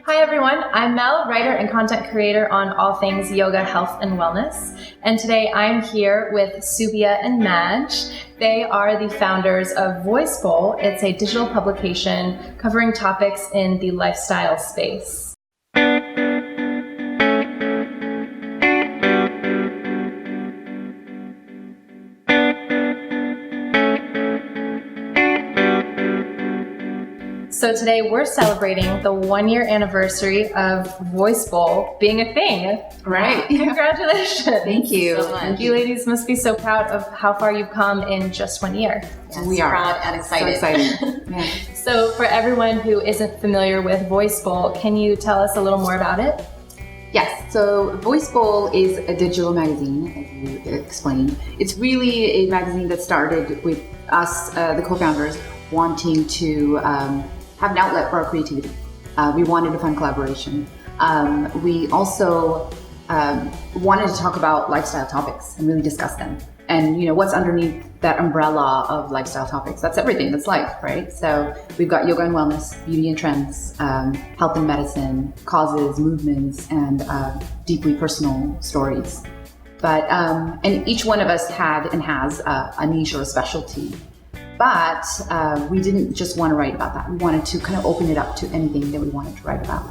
Hi everyone, I'm Mel, writer and content creator on all things yoga, health, and wellness. And today I'm here with Subia and Majj. They are the founders of Voicebowl. It's a digital publication covering topics in the lifestyle space. So today we're celebrating the 1-year anniversary of Voicebowl being a thing. Right. Congratulations. Thank you. So much. You ladies must be so proud of how far you've come in just 1 year. Yes, we are proud and excited. So excited. Yeah. So for everyone who isn't familiar with Voicebowl, can you tell us a little more about it? Yes, so Voicebowl is a digital magazine, as you explained. It's really a magazine that started with us, the co-founders, wanting to have an outlet for our creativity. We wanted a fun collaboration. We also wanted to talk about lifestyle topics and really discuss them. And you know, what's underneath that umbrella of lifestyle topics? That's everything, that's life, right? So we've got yoga and wellness, beauty and trends, health and medicine, causes, movements, and deeply personal stories. But, and each one of us had and has a niche or a specialty. But we didn't just want to write about that. We wanted to kind of open it up to anything that we wanted to write about.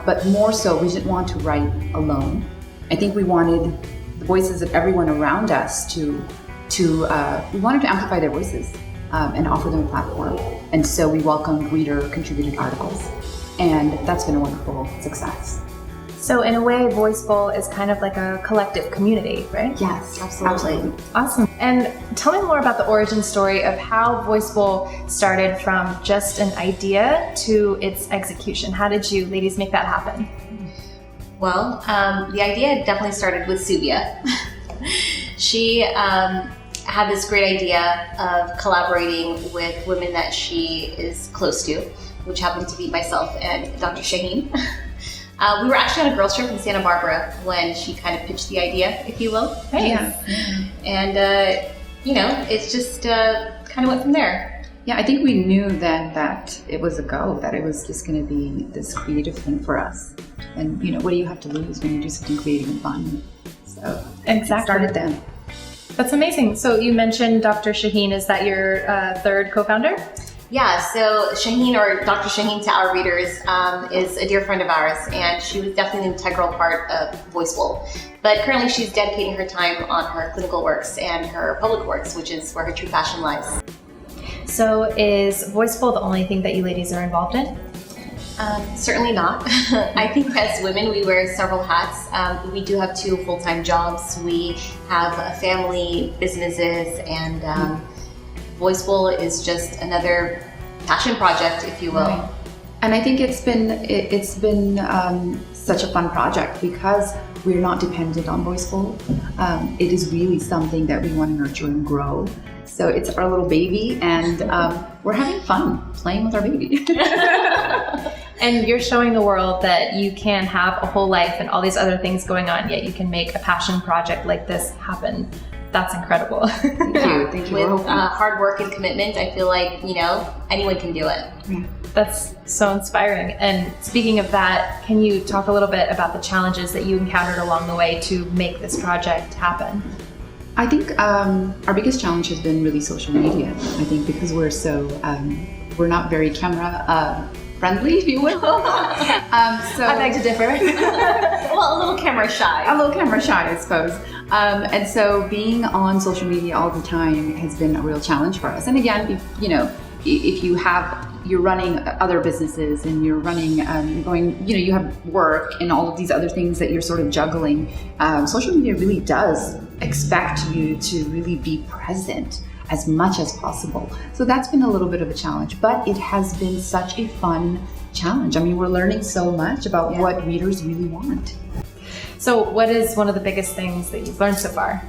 But more so, we didn't want to write alone. I think we wanted the voices of everyone around us we wanted to amplify their voices and offer them a platform. And so we welcomed reader-contributed articles. And that's been a wonderful success. So in a way, Voicebowl is kind of like a collective community, right? Yes, absolutely. Awesome. And tell me more about the origin story of how Voicebowl started from just an idea to its execution. How did you ladies make that happen? Well, the idea definitely started with Subia. She had this great idea of collaborating with women that she is close to, which happened to be myself and Dr. Shaheen. We were actually on a girls' trip in Santa Barbara when she kind of pitched the idea, if you will. Nice. Yeah. And, you know, it's just kind of went from there. Yeah, I think we knew then that it was a go, that it was just going to be this creative thing for us. And, you know, what do you have to lose when you do something creative and fun? So exactly. It started then. That's amazing. So you mentioned Dr. Shaheen. Is that your third co-founder? Yeah, so Shaheen, or Dr. Shaheen to our readers, is a dear friend of ours, and she was definitely an integral part of Voicebowl. But currently she's dedicating her time on her clinical works and her public works, which is where her true passion lies. So is Voicebowl the only thing that you ladies are involved in? Certainly not. I think as women we wear several hats. We do have 2 full-time jobs. We have family businesses, and Voicebowl is just another passion project, if you will. Right. And I think it's been such a fun project because we're not dependent on Voicebowl. It is really something that we want to nurture and grow. So it's our little baby, and we're having fun playing with our baby. And you're showing the world that you can have a whole life and all these other things going on, yet you can make a passion project like this happen. That's incredible. Thank you. Thank you. With hard work and commitment, I feel like, you know, anyone can do it. Yeah. That's so inspiring. And speaking of that, can you talk a little bit about the challenges that you encountered along the way to make this project happen? I think our biggest challenge has been really social media. I think because we're not very camera friendly, if you will. So I beg to differ. Well, a little camera shy. A little camera shy, I suppose. And so being on social media all the time has been a real challenge for us. And again, if you're running other businesses and you're running, you have work and all of these other things that you're sort of juggling, social media really does expect you to really be present as much as possible. So that's been a little bit of a challenge, but it has been such a fun challenge. I mean, we're learning so much about what readers really want. So what is one of the biggest things that you've learned so far?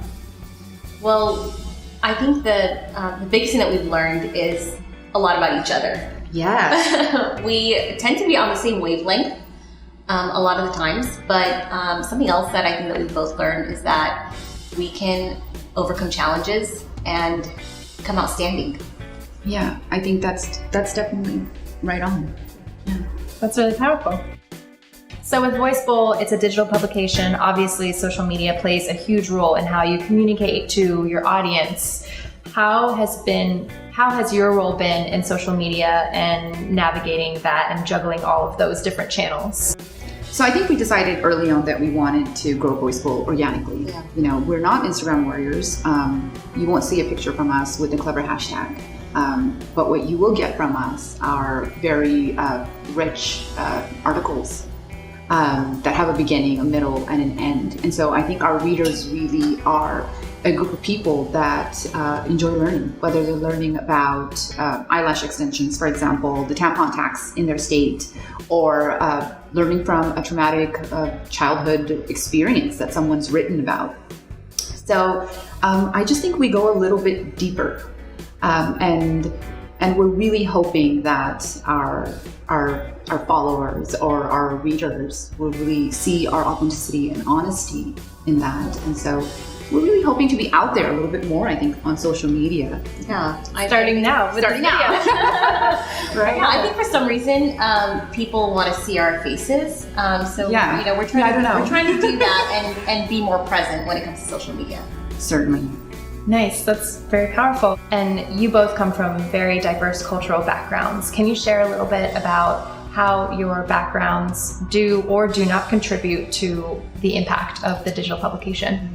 Well, I think that the biggest thing that we've learned is a lot about each other. Yeah. We tend to be on the same wavelength a lot of the times, but something else that I think that we've both learned is that we can overcome challenges and come out standing. Yeah, I think that's definitely right on. Yeah. That's really powerful. So with Voicebowl, it's a digital publication. Obviously, social media plays a huge role in how you communicate to your audience. How has your role been in social media and navigating that and juggling all of those different channels? So I think we decided early on that we wanted to grow Voicebowl organically. Yeah. You know, we're not Instagram warriors. You won't see a picture from us with a clever hashtag. But what you will get from us are very rich articles that have a beginning, a middle, and an end. And so I think our readers really are a group of people that enjoy learning, whether they're learning about eyelash extensions, for example, the tampon tax in their state, or learning from a traumatic childhood experience that someone's written about. So I just think we go a little bit deeper, and we're really hoping that our followers or our readers will really see our authenticity and honesty in that. And so we're really hoping to be out there a little bit more, I think, on social media. Yeah. Starting now. Right? Yeah, I think for some reason, people want to see our faces. So, Yeah. you know, we're trying to do that and be more present when it comes to social media. Certainly. Nice, that's very powerful. And you both come from very diverse cultural backgrounds. Can you share a little bit about how your backgrounds do or do not contribute to the impact of the digital publication?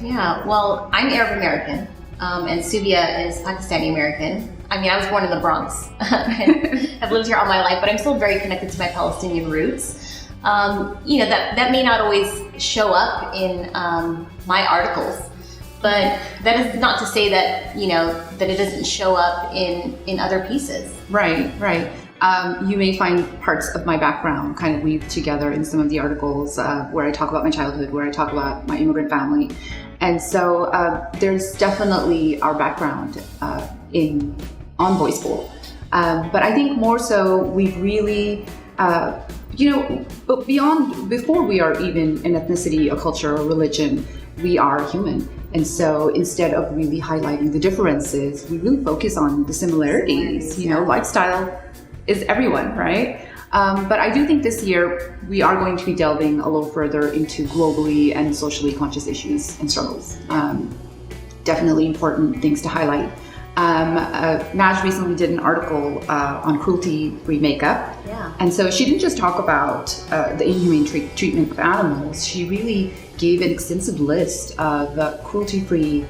Yeah, well, I'm Arab American, and Subia is Pakistani American. I mean, I was born in the Bronx and have lived here all my life, but I'm still very connected to my Palestinian roots. You know, that may not always show up in my articles, but that is not to say that, you know, that it doesn't show up in other pieces. Right. You may find parts of my background kind of weaved together in some of the articles where I talk about my childhood, where I talk about my immigrant family. And so there's definitely our background on Voicebowl. But I think more so we've really, but before we are even an ethnicity, a culture, or religion, we are human. And so instead of really highlighting the differences, we really focus on the similarities. You know, lifestyle is everyone, right? But I do think this year we are going to be delving a little further into globally and socially conscious issues and struggles. Definitely important things to highlight. Majj recently did an article on cruelty-free makeup. Yeah. And so she didn't just talk about the inhumane treatment of animals, she really gave an extensive list of cruelty-free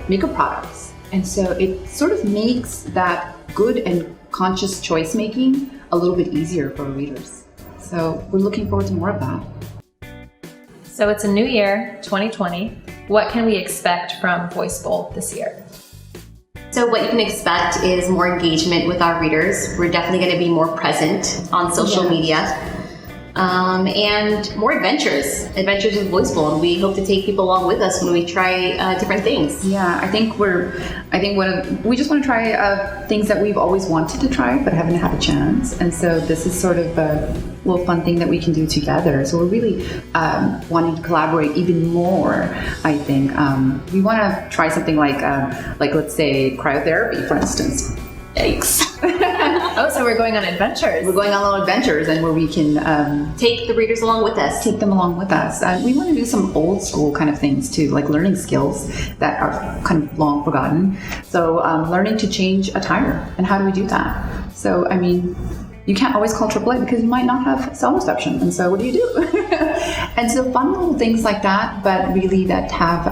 makeup products. And so it sort of makes that good and conscious choice making a little bit easier for our readers. So we're looking forward to more of that. So it's a new year, 2020. What can we expect from Voicebowl this year? So what you can expect is more engagement with our readers. We're definitely going to be more present on social media. And more adventures with Voicebowl, and we hope to take people along with us when we try different things. Yeah, I think we just want to try things that we've always wanted to try but haven't had a chance, and so this is sort of a little fun thing that we can do together. So we're really wanting to collaborate even more. I think we want to try something like let's say cryotherapy, for instance. Yikes. Oh, so we're going on adventures. We're going on little adventures, and where we can take the readers along with us. Take them along with us. We want to do some old school kind of things too, like learning skills that are kind of long forgotten. So learning to change a tire, and how do we do that? So, I mean, you can't always call AAA because you might not have cell reception, and so what do you do? And so fun little things like that, but really that have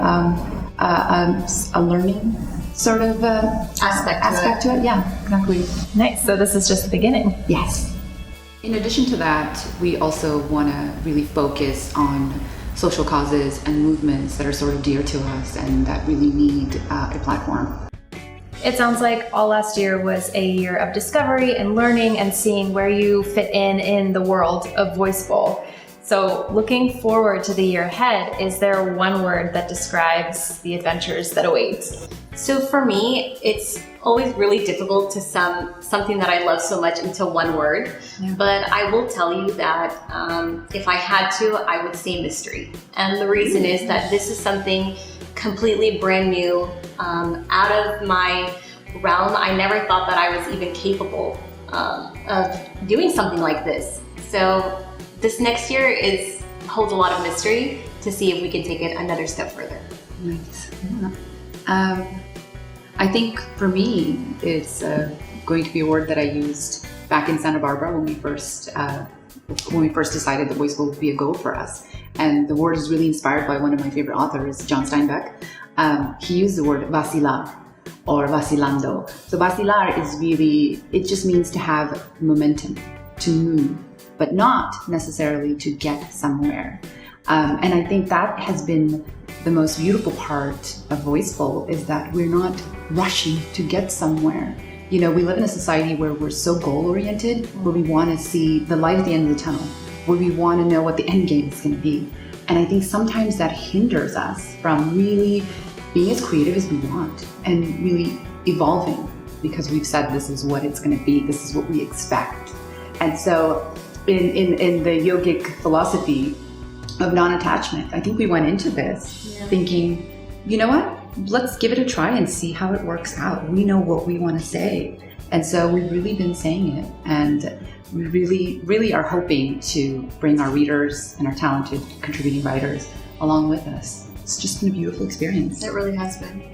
a learning sort of aspect to it. Yeah, exactly. Nice. So this is just the beginning. Yes. In addition to that, we also want to really focus on social causes and movements that are sort of dear to us and that really need a platform. It sounds like all last year was a year of discovery and learning and seeing where you fit in the world of Voicebowl. So looking forward to the year ahead, is there one word that describes the adventures that await? So for me, it's always really difficult to sum something that I love so much into one word. Yeah. But I will tell you that if I had to, I would say mystery. And the reason is that this is something completely brand new, out of my realm. I never thought that I was even capable of doing something like this. So this next year holds a lot of mystery to see if we can take it another step further. Nice. Yeah. I think for me, it's going to be a word that I used back in Santa Barbara when we first decided that Voicebowl would be a goal for us. And the word is really inspired by one of my favorite authors, John Steinbeck. He used the word vacilar or vacilando. So vacilar is really, it just means to have momentum, to move, but not necessarily to get somewhere. And I think that has been the most beautiful part of Voicebowl, is that we're not rushing to get somewhere. You know, we live in a society where we're so goal-oriented, where we want to see the light at the end of the tunnel, where we want to know what the end game is going to be. And I think sometimes that hinders us from really being as creative as we want and really evolving, because we've said this is what it's going to be, this is what we expect. And so in the yogic philosophy of non-attachment, I think we went into this thinking, you know what? Let's give it a try and see how it works out. We know what we want to say. And so we've really been saying it. And we really are hoping to bring our readers and our talented contributing writers along with us. It's just been a beautiful experience. It really has been.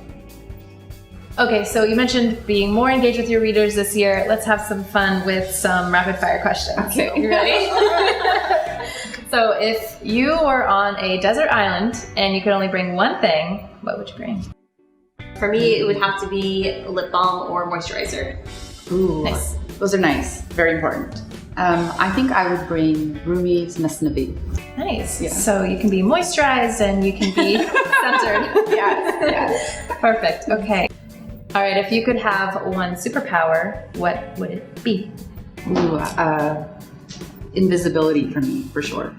Okay, so you mentioned being more engaged with your readers this year. Let's have some fun with some rapid fire questions. Okay. You ready? So if you were on a desert island and you could only bring one thing, what would you bring? For me, it would have to be lip balm or moisturizer. Ooh, Nice. Those are nice. Very important. I think I would bring Rumi's Masnavi. Nice. Yeah. So you can be moisturized and you can be centered. Yes. Perfect. Okay. All right. If you could have one superpower, what would it be? Ooh, invisibility for me, for sure.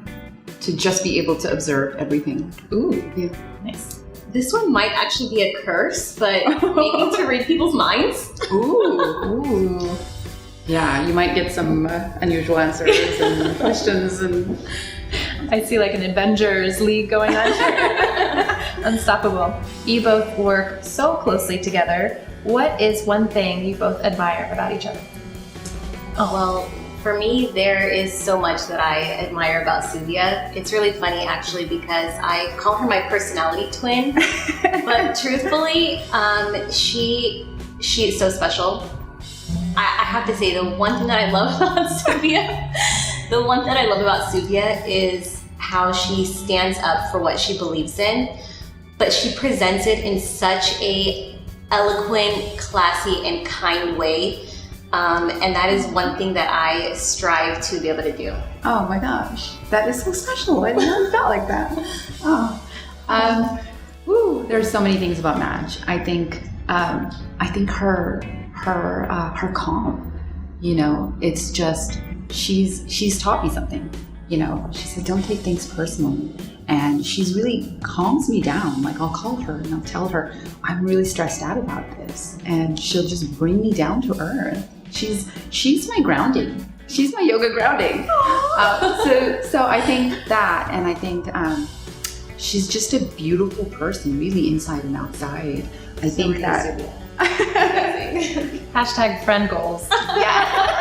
To just be able to observe everything. Ooh. Yeah. Nice. This one might actually be a curse, but maybe to read people's minds. Ooh. Yeah, you might get some unusual answers and questions and... I see like an Avengers League going on here. Unstoppable. You both work so closely together. What is one thing you both admire about each other? Oh, well, for me, there is so much that I admire about Subia. It's really funny, actually, because I call her my personality twin. But truthfully, she is so special. I have to say, the one thing that I love about Subia is how she stands up for what she believes in, but she presents it in such a eloquent, classy, and kind way. And that is one thing that I strive to be able to do. Oh my gosh, that is so special. I never felt like that. There's so many things about Majj. I think her calm. You know, it's just she's taught me something. You know, she said, don't take things personally. And she's really calms me down. Like, I'll call her and I'll tell her, I'm really stressed out about this. And she'll just bring me down to earth. She's my grounding. She's my yoga grounding. So I think that, and I think she's just a beautiful person, really inside and outside. I think that. Hashtag friend goals. Yeah.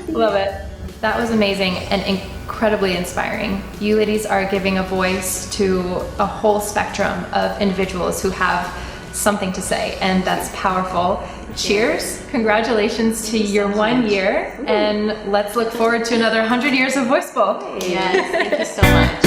Love it. That was amazing and incredibly inspiring. You ladies are giving a voice to a whole spectrum of individuals who have something to say, and that's powerful. Cheers. Congratulations to your 1 year, and let's look forward to another 100 years of Voicebowl. Yes, thank you so much.